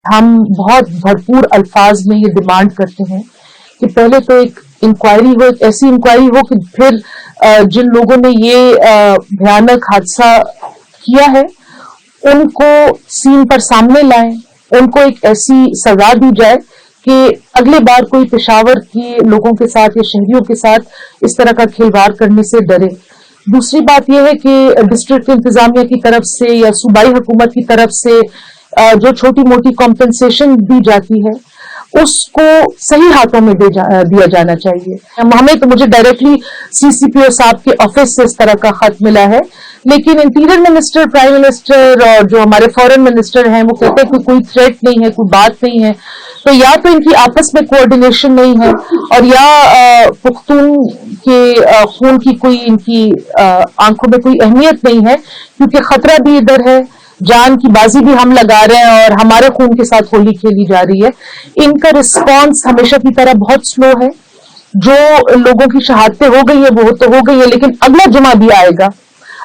ہم بہت بھرپور الفاظ میں یہ ڈیمانڈ کرتے ہیں کہ پہلے تو ایک انکوائری ہو، ایک ایسی انکوائری ہو کہ پھر جن لوگوں نے یہ بھیانک حادثہ کیا ہے ان کو سین پر سامنے لائیں، ان کو ایک ایسی سزا دی جائے کہ اگلے بار کوئی پشاور کے لوگوں کے ساتھ یا شہریوں کے ساتھ اس طرح کا کھلواڑ کرنے سے ڈرے۔ دوسری بات یہ ہے کہ ڈسٹرکٹ انتظامیہ کی طرف سے یا صوبائی حکومت کی طرف سے جو چھوٹی موٹی کمپنسیشن دی جاتی ہے اس کو صحیح ہاتھوں میں دیا جانا چاہیے۔ ہمیں تو مجھے ڈائریکٹلی سی سی پی او صاحب کے آفس سے اس طرح کا خط ملا ہے، لیکن انٹیریئر منسٹر، پرائم منسٹر اور جو ہمارے فورن منسٹر ہیں وہ کہتے ہیں کہ کوئی تھریٹ نہیں ہے، کوئی بات نہیں ہے، تو یا تو ان کی آپس میں کوآرڈینیشن نہیں ہے اور یا پختون کے خون کی کوئی ان کی آنکھوں میں کوئی اہمیت نہیں ہے، کیونکہ خطرہ بھی ادھر ہے، جان کی بازی بھی ہم لگا رہے ہیں اور ہمارے خون کے ساتھ ہولی کھیلی جا رہی ہے۔ ان کا رسپانس ہمیشہ کی طرح بہت سلو ہے۔ جو لوگوں کی شہادتیں ہو گئی ہیں وہ تو ہو گئی ہیں، لیکن اگلا جمعہ بھی آئے گا،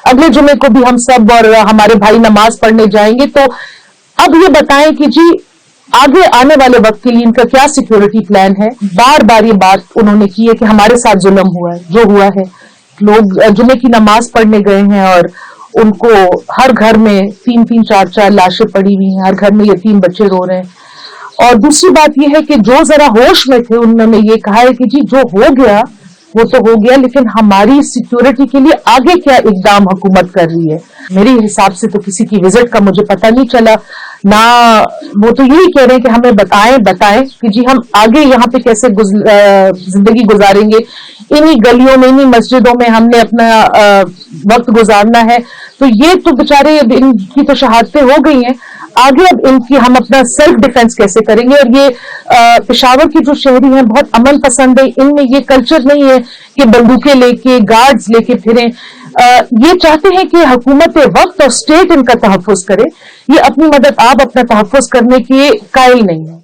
اگلے جمعے کو بھی ہم سب اور ہمارے بھائی نماز پڑھنے جائیں گے۔ تو اب یہ بتائیں کہ جی آگے آنے والے وقت کے لیے ان کا کیا سیکیورٹی پلان ہے؟ بار بار یہ بات انہوں نے کی ہے کہ ہمارے ساتھ ظلم ہوا ہے، جو ہوا ہے، لوگ جمعے کی نماز پڑھنے گئے ہیں اور ان کو ہر گھر میں 3 4 لاشیں پڑی ہوئی ہیں، ہر گھر میں یتیم بچے رو رہے ہیں۔ اور دوسری بات یہ ہے کہ جو ذرا ہوش میں تھے انہوں نے یہ کہا ہے کہ جی جو ہو گیا وہ تو ہو گیا، لیکن ہماری سیکیورٹی کے لیے آگے کیا اقدام حکومت کر رہی ہے؟ میرے حساب سے تو کسی کی وزٹ کا مجھے پتہ نہیں چلا، نہ وہ تو یہی کہہ رہے ہیں کہ ہمیں بتائیں کہ جی ہم آگے یہاں پہ کیسے زندگی گزاریں گے، انہی گلیوں میں، انہی مسجدوں میں ہم نے اپنا وقت گزارنا ہے۔ تو یہ تو بےچارے ان کی تو شہادتیں ہو گئی ہیں، آگے اب ان کی ہم اپنا سیلف ڈیفenس کیسے کریں گے؟ اور یہ پشاور کی جو شہری ہیں بہت امن پسند ہے، ان میں یہ کلچر نہیں ہے کہ بندوقیں لے کے، گارڈز لے کے پھریں۔ یہ چاہتے ہیں کہ حکومت وقت اور اسٹیٹ ان کا تحفظ کرے، یہ اپنی مدد آپ اپنا تحفظ کرنے کے قائل نہیں ہے۔